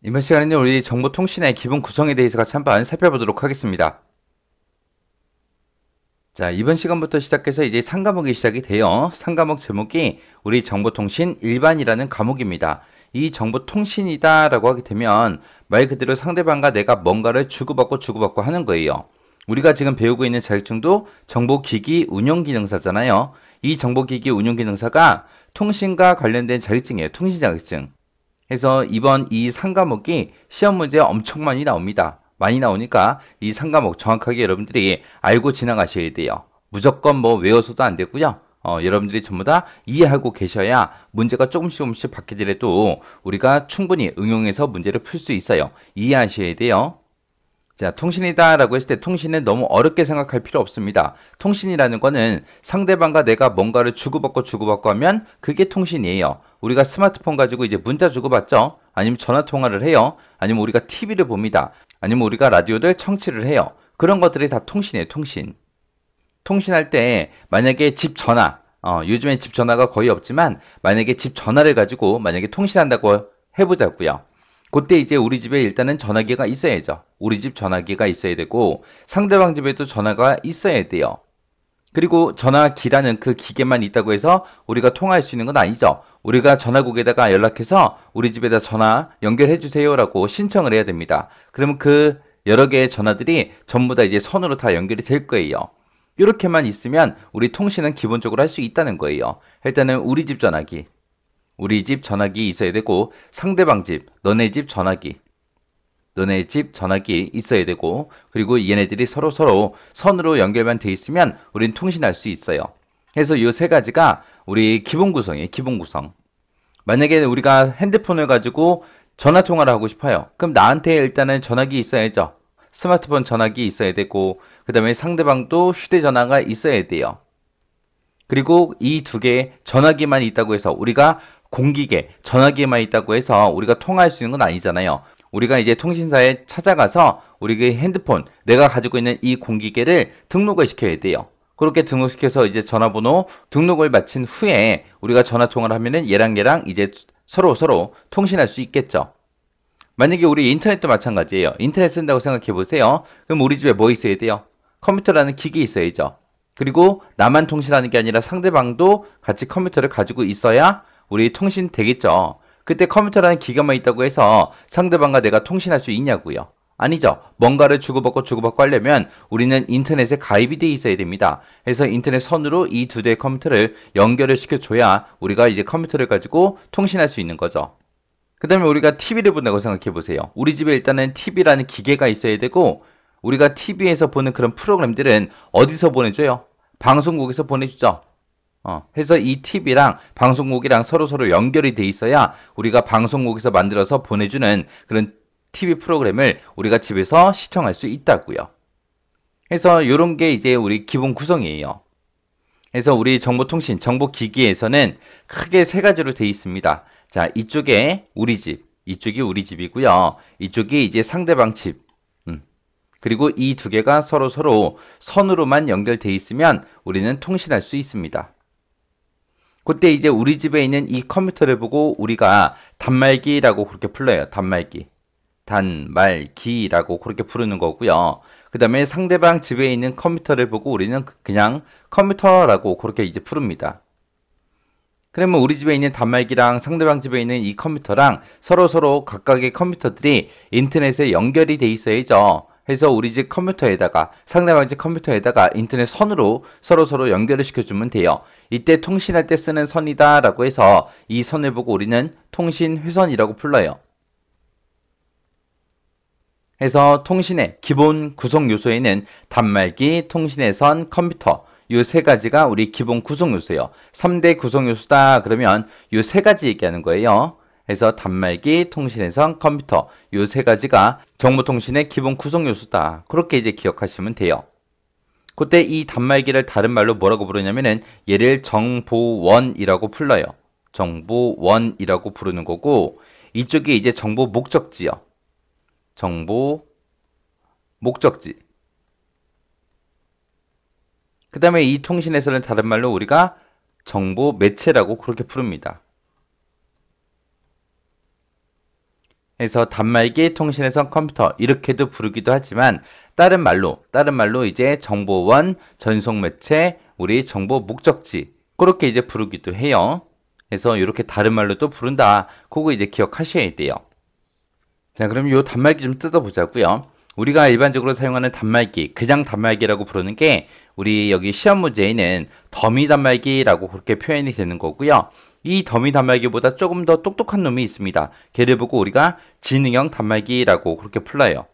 이번 시간에는 우리 정보통신의 기본 구성에 대해서 같이 한번 살펴보도록 하겠습니다. 자, 이번 시간부터 시작해서 이제 상과목이 시작이 돼요. 상과목 제목이 우리 정보통신 일반이라는 과목입니다. 이 정보통신이다 라고 하게 되면 말 그대로 상대방과 내가 뭔가를 주고받고 하는 거예요. 우리가 지금 배우고 있는 자격증도 정보기기 운용기능사잖아요. 이 정보기기 운용기능사가 통신과 관련된 자격증이에요. 통신 자격증. 그래서 이번 이 상과목이 시험 문제에 엄청 많이 나옵니다. 많이 나오니까 이 상과목 정확하게 여러분들이 알고 지나가셔야 돼요. 무조건 뭐 외워서도 안 되고요. 여러분들이 전부 다 이해하고 계셔야 문제가 조금씩 바뀌더라도 우리가 충분히 응용해서 문제를 풀 수 있어요. 이해하셔야 돼요. 자, 통신이다 라고 했을 때 통신은 너무 어렵게 생각할 필요 없습니다. 통신이라는 거는 상대방과 내가 뭔가를 주고받고 하면 그게 통신이에요. 우리가 스마트폰 가지고 이제 문자 주고받죠? 아니면 전화 통화를 해요? 아니면 우리가 TV를 봅니다. 아니면 우리가 라디오를 청취를 해요. 그런 것들이 다 통신이에요, 통신. 통신할 때 만약에 집 전화, 요즘엔 집 전화가 거의 없지만 만약에 집 전화를 가지고 만약에 통신한다고 해보자고요. 그때 이제 우리 집에 일단은 전화기가 있어야죠. 우리 집 전화기가 있어야 되고 상대방 집에도 전화가 있어야 돼요. 그리고 전화기라는 그 기계만 있다고 해서 우리가 통화할 수 있는 건 아니죠. 우리가 전화국에다가 연락해서 우리 집에다 전화 연결해 주세요라고 신청을 해야 됩니다. 그러면 그 여러 개의 전화들이 전부 다 이제 선으로 다 연결이 될 거예요. 이렇게만 있으면 우리 통신은 기본적으로 할 수 있다는 거예요. 일단은 우리 집 전화기 있어야 되고 상대방 집, 너네 집 전화기 있어야 되고 그리고 얘네들이 서로 선으로 연결만 돼 있으면 우린 통신할 수 있어요. 그래서 이 세 가지가 우리 기본 구성이에요. 기본 구성. 만약에 우리가 핸드폰을 가지고 전화 통화를 하고 싶어요. 그럼 나한테 일단은 전화기 있어야죠. 스마트폰 전화기 있어야 되고 그 다음에 상대방도 휴대전화가 있어야 돼요. 그리고 이 두 개의 전화기만 있다고 해서 우리가 공기계, 전화기만 있다고 해서 우리가 통화할 수 있는 건 아니잖아요. 우리가 이제 통신사에 찾아가서 우리의 핸드폰, 내가 가지고 있는 이 공기계를 등록을 시켜야 돼요. 그렇게 등록시켜서 이제 전화번호 등록을 마친 후에 우리가 전화 통화를 하면은 얘랑 이제 서로 통신할 수 있겠죠. 만약에 우리 인터넷도 마찬가지예요. 인터넷 쓴다고 생각해 보세요. 그럼 우리 집에 뭐 있어야 돼요? 컴퓨터라는 기기 있어야죠. 그리고 나만 통신하는 게 아니라 상대방도 같이 컴퓨터를 가지고 있어야 우리 통신 되겠죠. 그때 컴퓨터라는 기가만 있다고 해서 상대방과 내가 통신할 수 있냐고요. 아니죠. 뭔가를 주고받고 하려면 우리는 인터넷에 가입이 돼 있어야 됩니다. 그래서 인터넷 선으로 이 두 대의 컴퓨터를 연결을 시켜줘야 우리가 이제 컴퓨터를 가지고 통신할 수 있는 거죠. 그 다음에 우리가 TV를 본다고 생각해 보세요. 우리 집에 일단은 TV라는 기계가 있어야 되고 우리가 TV에서 보는 그런 프로그램들은 어디서 보내줘요? 방송국에서 보내주죠. 해서 이 TV랑 방송국이랑 서로 연결이 돼 있어야 우리가 방송국에서 만들어서 보내주는 그런 TV 프로그램을 우리가 집에서 시청할 수 있다고요. 그래서 이런 게 이제 우리 기본 구성이에요. 그래서 우리 정보통신, 정보기기에서는 크게 세 가지로 돼 있습니다. 자, 이쪽에 우리 집, 이쪽이 우리 집이고요. 이쪽이 이제 상대방 집. 그리고 이 두 개가 서로 선으로만 연결돼 있으면 우리는 통신할 수 있습니다. 그때 이제 우리 집에 있는 이 컴퓨터를 보고 우리가 단말기라고 그렇게 불러요. 단말기라고 그렇게 부르는 거고요. 그 다음에 상대방 집에 있는 컴퓨터를 보고 우리는 그냥 컴퓨터라고 그렇게 이제 부릅니다. 그러면 우리 집에 있는 단말기랑 상대방 집에 있는 이 컴퓨터랑 서로 각각의 컴퓨터들이 인터넷에 연결이 돼 있어야죠. 해서 우리 집 컴퓨터에다가 상대방 집 컴퓨터에다가 인터넷 선으로 서로 연결을 시켜주면 돼요. 이때 통신할 때 쓰는 선이다 라고 해서 이 선을 보고 우리는 통신회선이라고 불러요. 해서 통신의 기본 구성 요소에는 단말기, 통신회선, 컴퓨터 요 세 가지가 우리 기본 구성 요소예요. 3대 구성 요소다 그러면 요 세 가지 얘기하는 거예요. 그래서 단말기, 통신회선, 컴퓨터 요 세 가지가 정보통신의 기본 구성 요소다. 그렇게 이제 기억하시면 돼요. 그때 이 단말기를 다른 말로 뭐라고 부르냐면은 얘를 정보원이라고 불러요. 정보원이라고 부르는 거고 이쪽이 이제 정보 목적지요. 정보 목적지. 그 다음에 이 통신에서는 다른 말로 우리가 정보 매체라고 그렇게 부릅니다. 해서 단말기, 통신해선, 컴퓨터 이렇게도 부르기도 하지만 다른 말로 이제 정보원, 전송매체, 우리 정보 목적지 그렇게 이제 부르기도 해요. 그래서 이렇게 다른 말로 또 부른다. 그거 이제 기억하셔야 돼요. 자, 그럼 요 단말기 좀 뜯어보자고요. 우리가 일반적으로 사용하는 단말기, 그냥 단말기라고 부르는 게 우리 여기 시험 문제에는 더미 단말기라고 그렇게 표현이 되는 거고요. 이 더미 단말기보다 조금 더 똑똑한 놈이 있습니다. 걔를 보고 우리가 지능형 단말기라고 그렇게 불러요.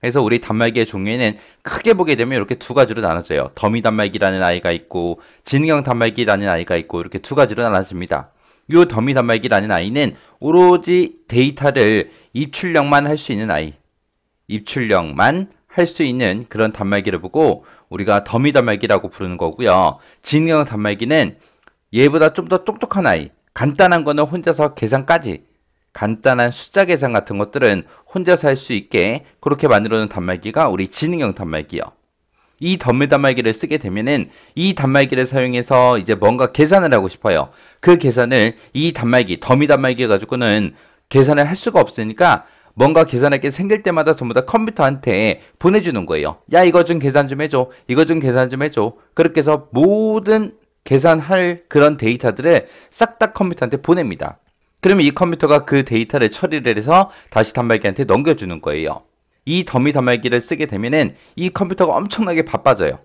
그래서 우리 단말기의 종류에는 크게 보게 되면 이렇게 두 가지로 나눠져요. 더미 단말기라는 아이가 있고 지능형 단말기라는 아이가 있고 이렇게 두 가지로 나눠집니다. 이 더미 단말기라는 아이는 오로지 데이터를 입출력만 할 수 있는 아이, 입출력만 할 수 있는 그런 단말기를 보고 우리가 더미 단말기라고 부르는 거고요. 지능형 단말기는 얘보다 좀 더 똑똑한 아이, 간단한 거는 혼자서 계산까지, 간단한 숫자 계산 같은 것들은 혼자서 할 수 있게 그렇게 만들어 놓은 단말기가 우리 지능형 단말기요. 이 더미 단말기를 쓰게 되면은 이 단말기를 사용해서 이제 뭔가 계산을 하고 싶어요. 그 계산을 이 단말기, 더미 단말기 가지고는 계산을 할 수가 없으니까 뭔가 계산할 게 생길 때마다 전부 다 컴퓨터한테 보내주는 거예요. 야, 이거 좀 계산 좀 해줘. 이거 좀 계산 좀 해줘. 그렇게 해서 모든 계산할 그런 데이터들을 싹 다 컴퓨터한테 보냅니다. 그러면 이 컴퓨터가 그 데이터를 처리를 해서 다시 단말기한테 넘겨주는 거예요. 이 더미 단말기를 쓰게 되면은 이 컴퓨터가 엄청나게 바빠져요.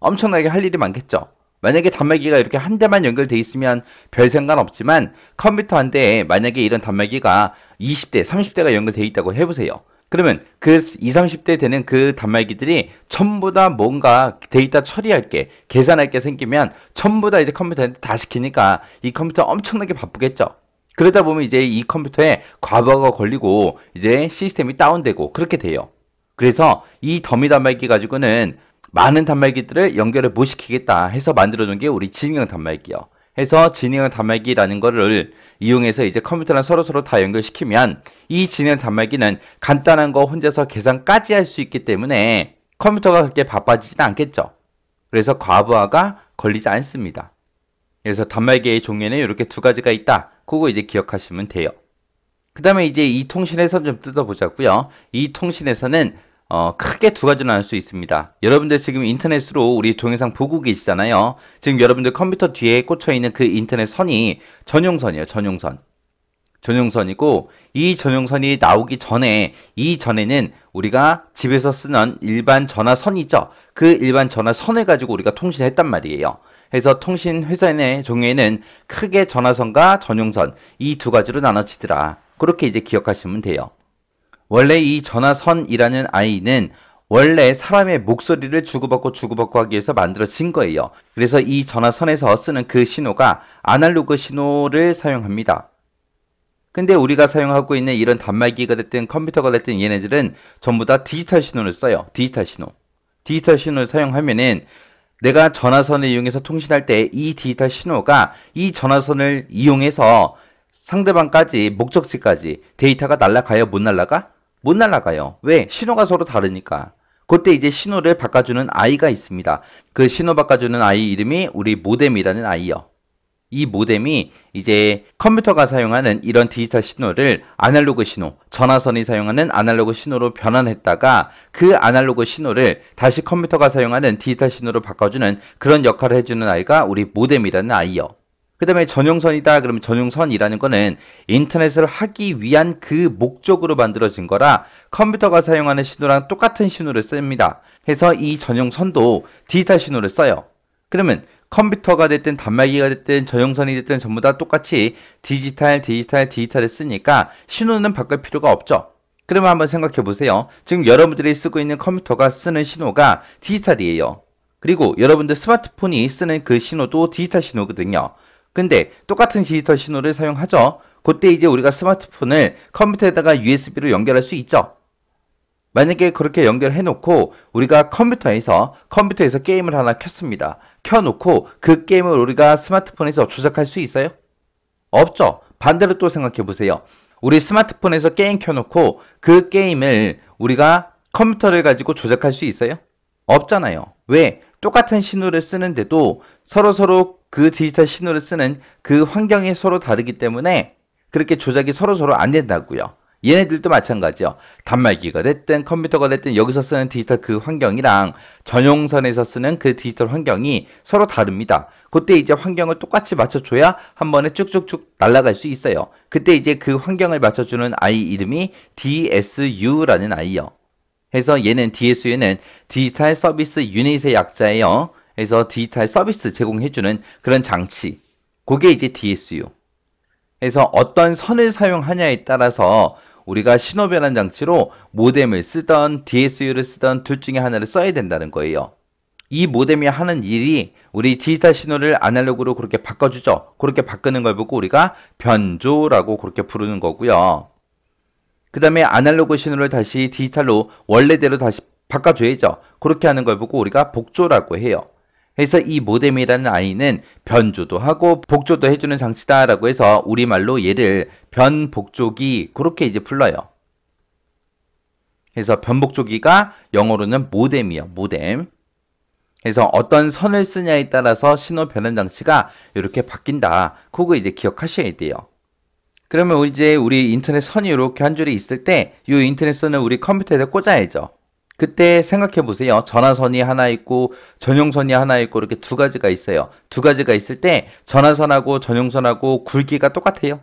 엄청나게 할 일이 많겠죠. 만약에 단말기가 이렇게 한 대만 연결돼 있으면 별 상관 없지만 컴퓨터 한 대에 만약에 이런 단말기가 20대, 30대가 연결돼 있다고 해보세요. 그러면 그 20, 30대 되는 그 단말기들이 전부 다 뭔가 데이터 처리할 게, 계산할 게 생기면 전부 다 이제 컴퓨터한테 다 시키니까 이 컴퓨터 엄청나게 바쁘겠죠. 그러다 보면 이제 이 컴퓨터에 과부하가 걸리고 이제 시스템이 다운되고 그렇게 돼요. 그래서 이 더미 단말기 가지고는 많은 단말기들을 연결을 못 시키겠다 해서 만들어 놓은 게 우리 지능형 단말기요. 해서 지능형 단말기라는 거를 이용해서 이제 컴퓨터랑 서로 다 연결시키면 이 지능형 단말기는 간단한 거 혼자서 계산까지 할 수 있기 때문에 컴퓨터가 그렇게 바빠지진 않겠죠. 그래서 과부하가 걸리지 않습니다. 그래서 단말기의 종류에는 이렇게 두 가지가 있다. 그거 이제 기억하시면 돼요. 그 다음에 이제 이 통신에선 좀 뜯어보자고요. 이 통신에서는 크게 두 가지로 나눌 수 있습니다. 여러분들 지금 인터넷으로 우리 동영상 보고 계시잖아요. 지금 여러분들 컴퓨터 뒤에 꽂혀있는 그 인터넷 선이 전용선이에요. 전용선이고 이 전용선이 나오기 전에 이전에는 우리가 집에서 쓰는 일반 전화선이 있죠. 그 일반 전화선을 가지고 우리가 통신했단 말이에요. 그래서 통신 회선의 종류에는 크게 전화선과 전용선 이 두 가지로 나눠지더라. 그렇게 이제 기억하시면 돼요. 원래 이 전화선이라는 아이는 원래 사람의 목소리를 주고받고 하기 위해서 만들어진 거예요. 그래서 이 전화선에서 쓰는 그 신호가 아날로그 신호를 사용합니다. 근데 우리가 사용하고 있는 이런 단말기가 됐든 컴퓨터가 됐든 얘네들은 전부 다 디지털 신호를 써요. 디지털 신호를 사용하면은 내가 전화선을 이용해서 통신할 때 이 디지털 신호가 이 전화선을 이용해서 상대방까지 목적지까지 데이터가 날아가요? 못 날아가? 못 날아가요. 왜? 신호가 서로 다르니까. 그때 이제 신호를 바꿔주는 아이가 있습니다. 그 신호 바꿔주는 아이 이름이 우리 모뎀이라는 아이요. 이 모뎀이 이제 컴퓨터가 사용하는 이런 디지털 신호를 아날로그 신호, 전화선이 사용하는 아날로그 신호로 변환했다가 그 아날로그 신호를 다시 컴퓨터가 사용하는 디지털 신호로 바꿔주는 그런 역할을 해주는 아이가 우리 모뎀이라는 아이요. 그 다음에 전용선이다. 그러면 전용선이라는 거는 인터넷을 하기 위한 그 목적으로 만들어진 거라 컴퓨터가 사용하는 신호랑 똑같은 신호를 씁니다. 해서 이 전용선도 디지털 신호를 써요. 그러면 컴퓨터가 됐든 단말기가 됐든 전용선이 됐든 전부 다 똑같이 디지털을 쓰니까 신호는 바꿀 필요가 없죠. 그러면 한번 생각해 보세요. 지금 여러분들이 쓰고 있는 컴퓨터가 쓰는 신호가 디지털이에요. 그리고 여러분들 스마트폰이 쓰는 그 신호도 디지털 신호거든요. 근데 똑같은 디지털 신호를 사용하죠. 그때 이제 우리가 스마트폰을 컴퓨터에다가 USB로 연결할 수 있죠. 만약에 그렇게 연결해 놓고 우리가 컴퓨터에서 게임을 하나 켰습니다. 켜놓고 그 게임을 우리가 스마트폰에서 조작할 수 있어요? 없죠. 반대로 또 생각해 보세요. 우리 스마트폰에서 게임 켜놓고 그 게임을 우리가 컴퓨터를 가지고 조작할 수 있어요? 없잖아요. 왜? 똑같은 신호를 쓰는데도 서로 그 디지털 신호를 쓰는 그 환경이 서로 다르기 때문에 그렇게 조작이 서로 안 된다고요. 얘네들도 마찬가지요. 단말기가 됐든 컴퓨터가 됐든 여기서 쓰는 디지털 그 환경이랑 전용선에서 쓰는 그 디지털 환경이 서로 다릅니다. 그때 이제 환경을 똑같이 맞춰줘야 한 번에 쭉쭉쭉 날아갈 수 있어요. 그때 이제 그 환경을 맞춰주는 아이 이름이 DSU라는 아이요. 그래서 얘는 DSU는 디지털 서비스 유닛의 약자예요. 그래서 디지털 서비스 제공해주는 그런 장치. 그게 이제 DSU. 그래서 어떤 선을 사용하냐에 따라서 우리가 신호 변환 장치로 모뎀을 쓰던 DSU를 쓰던 둘 중에 하나를 써야 된다는 거예요. 이 모뎀이 하는 일이 우리 디지털 신호를 아날로그로 그렇게 바꿔주죠. 그렇게 바꾸는 걸 보고 우리가 변조라고 그렇게 부르는 거고요. 그 다음에 아날로그 신호를 다시 디지털로 원래대로 다시 바꿔줘야죠. 그렇게 하는 걸 보고 우리가 복조라고 해요. 그래서 이 모뎀이라는 아이는 변조도 하고 복조도 해주는 장치다라고 해서 우리말로 얘를 변복조기 그렇게 이제 불러요. 그래서 변복조기가 영어로는 모뎀이요. 모뎀. 그래서 어떤 선을 쓰냐에 따라서 신호 변환 장치가 이렇게 바뀐다. 그거 이제 기억하셔야 돼요. 그러면 이제 우리 인터넷 선이 이렇게 한 줄이 있을 때 이 인터넷 선을 우리 컴퓨터에 꽂아야죠. 그때 생각해 보세요. 전화선이 하나 있고 전용선이 하나 있고 이렇게 두 가지가 있어요. 두 가지가 있을 때 전화선하고 전용선하고 굵기가 똑같아요?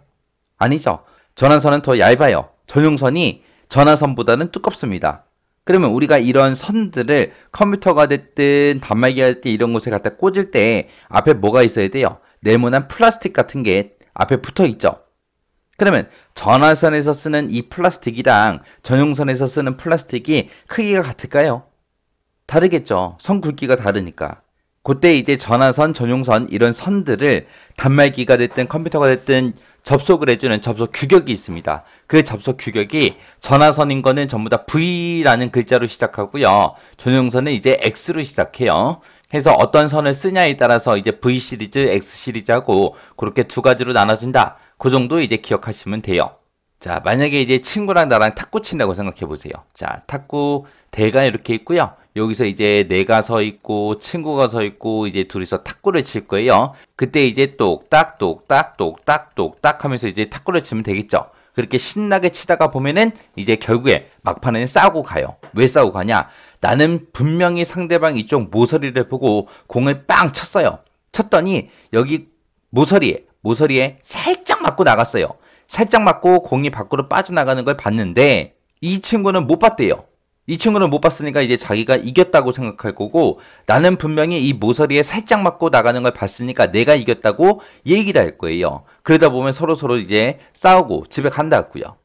아니죠. 전화선은 더 얇아요. 전용선이 전화선보다는 두껍습니다. 그러면 우리가 이런 선들을 컴퓨터가 됐든 단말기가 됐든 이런 곳에 갖다 꽂을 때 앞에 뭐가 있어야 돼요? 네모난 플라스틱 같은 게 앞에 붙어 있죠. 그러면 전화선에서 쓰는 이 플라스틱이랑 전용선에서 쓰는 플라스틱이 크기가 같을까요? 다르겠죠. 선 굵기가 다르니까. 그때 이제 전화선, 전용선 이런 선들을 단말기가 됐든 컴퓨터가 됐든 접속을 해주는 접속 규격이 있습니다. 그 접속 규격이 전화선인 거는 전부 다 V라는 글자로 시작하고요. 전용선은 이제 X로 시작해요. 해서 어떤 선을 쓰냐에 따라서 이제 V 시리즈, X 시리즈하고 그렇게 두 가지로 나눠진다. 그 정도 이제 기억하시면 돼요. 자, 만약에 이제 친구랑 나랑 탁구 친다고 생각해 보세요. 자, 탁구 대가 이렇게 있고요. 여기서 이제 내가 서 있고 친구가 서 있고 이제 둘이서 탁구를 칠 거예요. 그때 이제 똑딱 똑딱 똑딱 똑딱 하면서 이제 탁구를 치면 되겠죠. 그렇게 신나게 치다가 보면은 이제 결국에 막판에는 싸우고 가요. 왜 싸우고 가냐? 나는 분명히 상대방 이쪽 모서리를 보고 공을 빵 쳤어요. 쳤더니 여기 모서리에 살짝 맞고 나갔어요. 살짝 맞고 공이 밖으로 빠져나가는 걸 봤는데 이 친구는 못 봤대요. 이 친구는 못 봤으니까 이제 자기가 이겼다고 생각할 거고 나는 분명히 이 모서리에 살짝 맞고 나가는 걸 봤으니까 내가 이겼다고 얘기를 할 거예요. 그러다 보면 서로 이제 싸우고 집에 간다고요.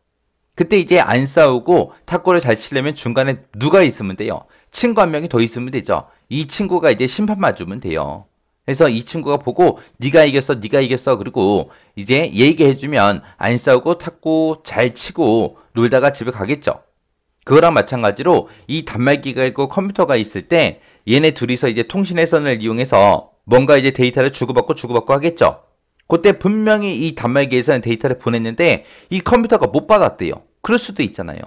그때 이제 안 싸우고 탁구를 잘 치려면 중간에 누가 있으면 돼요? 친구 한 명이 더 있으면 되죠. 이 친구가 이제 심판 맞으면 돼요. 그래서 이 친구가 보고 네가 이겼어 그리고 이제 얘기해주면 안 싸우고 탁구 잘 치고 놀다가 집에 가겠죠. 그거랑 마찬가지로 이 단말기가 있고 컴퓨터가 있을 때 얘네 둘이서 이제 통신의 선을 이용해서 뭔가 이제 데이터를 주고받고 하겠죠. 그때 분명히 이 단말기에서는 데이터를 보냈는데 이 컴퓨터가 못 받았대요. 그럴 수도 있잖아요.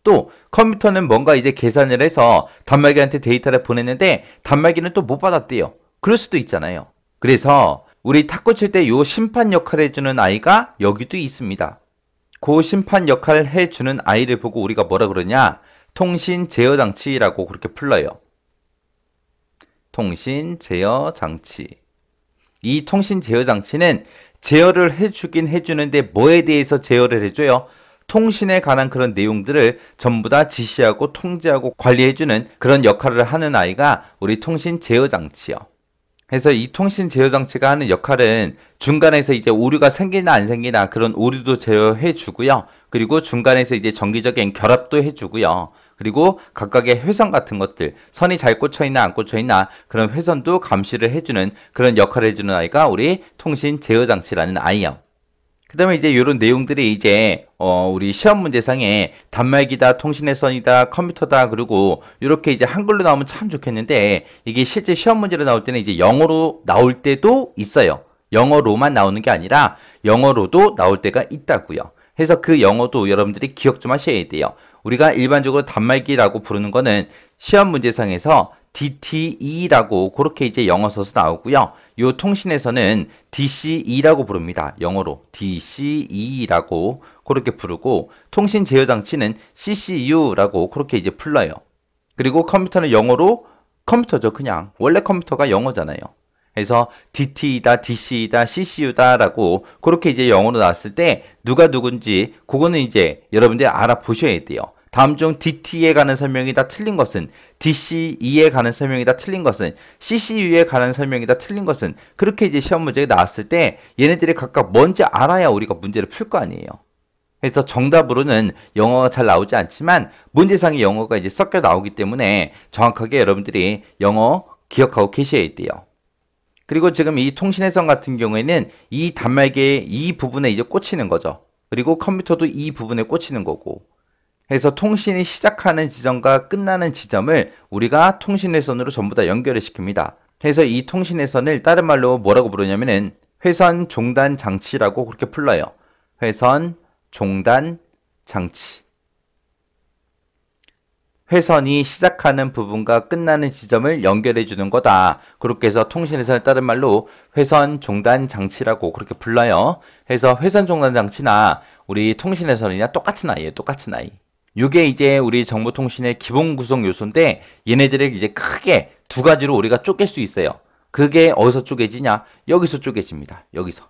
또 컴퓨터는 뭔가 이제 계산을 해서 단말기한테 데이터를 보냈는데 단말기는 또 못 받았대요. 그럴 수도 있잖아요. 그래서 우리 탁구 칠 때 요 심판 역할을 해주는 아이가 여기도 있습니다. 그 심판 역할을 해주는 아이를 보고 우리가 뭐라 그러냐? 통신 제어 장치라고 그렇게 불러요. 통신 제어 장치. 이 통신 제어 장치는 제어를 해주긴 해주는데 뭐에 대해서 제어를 해줘요? 통신에 관한 그런 내용들을 전부 다 지시하고 통제하고 관리해주는 그런 역할을 하는 아이가 우리 통신 제어 장치요. 그래서 이 통신 제어 장치가 하는 역할은 중간에서 이제 오류가 생기나 안 생기나 그런 오류도 제어해 주고요. 그리고 중간에서 이제 정기적인 결합도 해 주고요. 그리고 각각의 회선 같은 것들, 선이 잘 꽂혀 있나 안 꽂혀 있나 그런 회선도 감시를 해주는 그런 역할을 해주는 아이가 우리 통신 제어 장치라는 아이요. 그 다음에 이제 이런 내용들이 이제 우리 시험 문제상에 단말기다, 통신의 선이다, 컴퓨터다 그리고 이렇게 이제 한글로 나오면 참 좋겠는데 이게 실제 시험 문제로 나올 때는 이제 영어로 나올 때도 있어요. 영어로만 나오는 게 아니라 영어로도 나올 때가 있다고요. 그래서 그 영어도 여러분들이 기억 좀 하셔야 돼요. 우리가 일반적으로 단말기라고 부르는 거는 시험 문제상에서 DTE라고 그렇게 이제 영어 써서 나오고요. 요 통신에서는 DCE라고 부릅니다. 영어로 DCE라고 그렇게 부르고 통신 제어 장치는 CCU라고 그렇게 이제 불러요. 그리고 컴퓨터는 영어로 컴퓨터죠. 그냥 원래 컴퓨터가 영어잖아요. 그래서 DT이다, DC이다, CCU다라고 그렇게 이제 영어로 나왔을 때 누가 누군지 그거는 이제 여러분들이 알아보셔야 돼요. 다음 중 DT에 관한 설명이 다 틀린 것은, DCE에 관한 설명이 다 틀린 것은, CCU에 관한 설명이 다 틀린 것은, 그렇게 이제 시험 문제가 나왔을 때 얘네들이 각각 뭔지 알아야 우리가 문제를 풀 거 아니에요. 그래서 정답으로는 영어가 잘 나오지 않지만 문제상의 영어가 이제 섞여 나오기 때문에 정확하게 여러분들이 영어 기억하고 계셔야 돼요. 그리고 지금 이 통신해선 같은 경우에는 이 단말기의 이 부분에 이제 꽂히는 거죠. 그리고 컴퓨터도 이 부분에 꽂히는 거고. 해서 통신이 시작하는 지점과 끝나는 지점을 우리가 통신회선으로 전부 다 연결을 시킵니다. 그래서 이 통신회선을 다른 말로 뭐라고 부르냐면은 회선 종단 장치라고 그렇게 불러요. 회선 종단 장치. 회선이 시작하는 부분과 끝나는 지점을 연결해 주는 거다. 그렇게 해서 통신회선을 다른 말로 회선 종단 장치라고 그렇게 불러요. 그래서 회선 종단 장치나 우리 통신회선이나 똑같은 아이예요. 똑같은 아이. 이게 이제 우리 정보통신의 기본 구성 요소인데 얘네들을 이제 크게 두 가지로 우리가 쪼갤 수 있어요. 그게 어디서 쪼개지냐? 여기서 쪼개집니다. 여기서.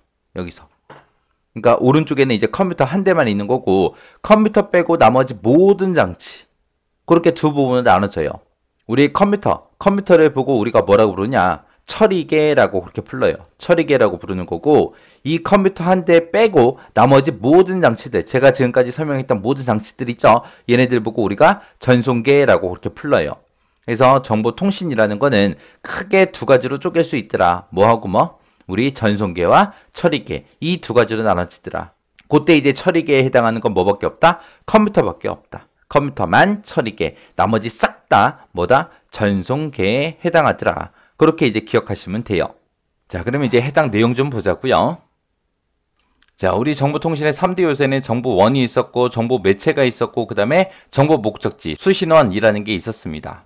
그러니까 오른쪽에는 이제 컴퓨터 한 대만 있는 거고 컴퓨터 빼고 나머지 모든 장치. 그렇게 두 부분으로 나눠져요. 우리 컴퓨터를 보고 우리가 뭐라고 부르냐? 처리계라고 그렇게 불러요. 처리계라고 부르는 거고 이 컴퓨터 한 대 빼고 나머지 모든 장치들, 제가 지금까지 설명했던 모든 장치들 있죠? 얘네들 보고 우리가 전송계라고 그렇게 불러요. 그래서 정보통신이라는 거는 크게 두 가지로 쪼갤 수 있더라. 뭐하고 뭐? 우리 전송계와 처리계 이 두 가지로 나눠지더라. 그때 이제 처리계에 해당하는 건 뭐밖에 없다? 컴퓨터밖에 없다. 컴퓨터만 처리계, 나머지 싹 다 뭐다? 전송계에 해당하더라. 그렇게 이제 기억하시면 돼요. 자, 그러면 이제 해당 내용 좀 보자고요. 자, 우리 정보통신의 3대 요소에는 정보원이 있었고, 정보 매체가 있었고, 그 다음에 정보 목적지, 수신원이라는 게 있었습니다.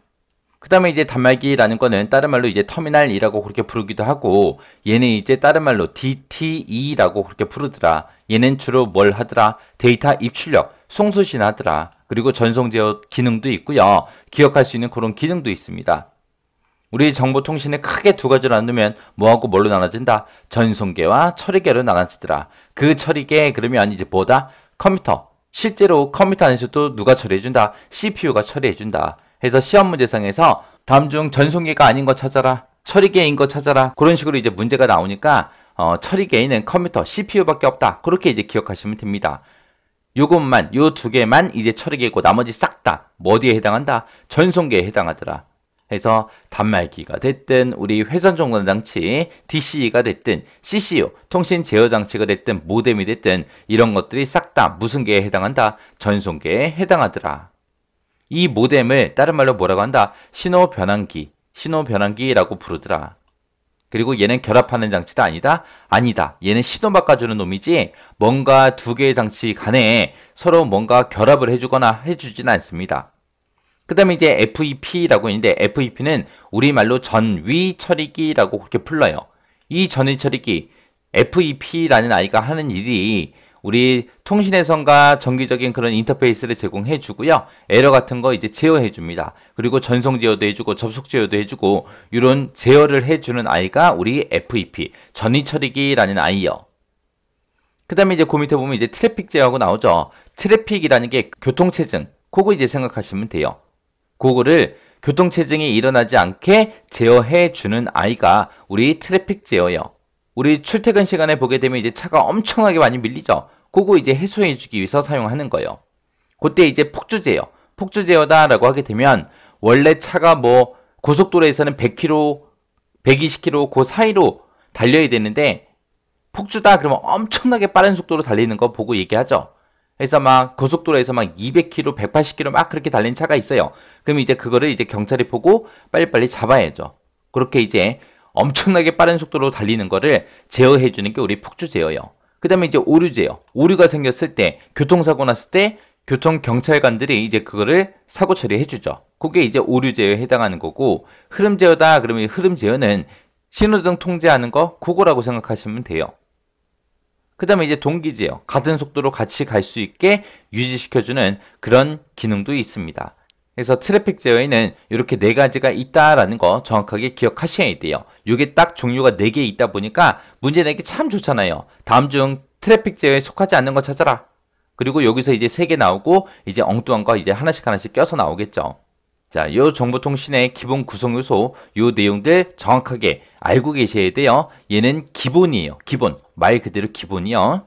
그 다음에 이제 단말기라는 거는 다른 말로 이제 터미널이라고 그렇게 부르기도 하고, 얘는 이제 다른 말로 DTE라고 그렇게 부르더라. 얘는 주로 뭘 하더라? 데이터 입출력, 송수신 하더라. 그리고 전송 제어 기능도 있고요. 기억할 수 있는 그런 기능도 있습니다. 우리 정보통신을 크게 두 가지로 나누면 뭐하고 뭘로 나눠진다? 전송계와 처리계로 나눠지더라. 그 처리계 그러면 이제 뭐다? 컴퓨터. 실제로 컴퓨터 안에서도 누가 처리해준다? CPU가 처리해준다. 해서 시험 문제상에서 다음 중 전송계가 아닌 거 찾아라. 처리계인 거 찾아라. 그런 식으로 이제 문제가 나오니까 처리계에는 컴퓨터, CPU밖에 없다. 그렇게 이제 기억하시면 됩니다. 요것만, 요 두 개만 이제 처리계고 나머지 싹 다 어디에 해당한다? 전송계에 해당하더라. 해서 단말기가 됐든 우리 회선 종단 장치 DCE가 됐든 CCU 통신 제어 장치가 됐든 모뎀이 됐든 이런 것들이 싹 다 무슨 계에 해당한다? 전송계에 해당하더라. 이 모뎀을 다른 말로 뭐라고 한다? 신호 변환기라고 부르더라. 그리고 얘는 결합하는 장치다 아니다? 아니다. 얘는 신호 바꿔주는 놈이지 뭔가 두 개의 장치 간에 서로 뭔가 결합을 해주거나 해주지는 않습니다. 그 다음에 이제 FEP라고 있는데 FEP는 우리말로 전위 처리기라고 그렇게 불러요. 이 전위 처리기 FEP라는 아이가 하는 일이 우리 통신회선과 정기적인 그런 인터페이스를 제공해 주고요. 에러 같은 거 이제 제어해 줍니다. 그리고 전송 제어도 해주고 접속 제어도 해주고 이런 제어를 해주는 아이가 우리 FEP 전위 처리기라는 아이요. 그 다음에 이제 그 밑에 보면 이제 트래픽 제어하고 나오죠. 트래픽이라는 게 교통체증. 그거 이제 생각하시면 돼요. 그거를 교통체증이 일어나지 않게 제어해 주는 아이가 우리 트래픽 제어예요. 우리 출퇴근 시간에 보게 되면 이제 차가 엄청나게 많이 밀리죠. 그거 이제 해소해 주기 위해서 사용하는 거예요. 그때 이제 폭주 제어. 폭주 제어다라고 하게 되면 원래 차가 뭐 고속도로에서는 100km, 120km 그 사이로 달려야 되는데 폭주다 그러면 엄청나게 빠른 속도로 달리는 거 보고 얘기하죠. 그래서 막 고속도로에서 막 200km, 180km 막 그렇게 달리는 차가 있어요. 그럼 이제 그거를 이제 경찰이 보고 빨리빨리 잡아야죠. 그렇게 이제 엄청나게 빠른 속도로 달리는 거를 제어해 주는 게 우리 폭주 제어예요. 그 다음에 이제 오류 제어. 오류가 생겼을 때, 교통사고 났을 때 교통경찰관들이 이제 그거를 사고 처리해 주죠. 그게 이제 오류 제어에 해당하는 거고, 흐름 제어다 그러면 흐름 제어는 신호등 통제하는 거 그거라고 생각하시면 돼요. 그 다음에 이제 동기제어, 같은 속도로 같이 갈 수 있게 유지시켜주는 그런 기능도 있습니다. 그래서 트래픽 제어에는 이렇게 네 가지가 있다라는 거 정확하게 기억하셔야 돼요. 이게 딱 종류가 네 개 있다 보니까 문제 내기 참 좋잖아요. 다음 중 트래픽 제어에 속하지 않는 거 찾아라. 그리고 여기서 이제 세 개 나오고 이제 엉뚱한 거 이제 하나씩 껴서 나오겠죠. 자, 요 정보통신의 기본 구성 요소, 요 내용들 정확하게 알고 계셔야 돼요. 얘는 기본이에요. 기본. 말 그대로 기본이요.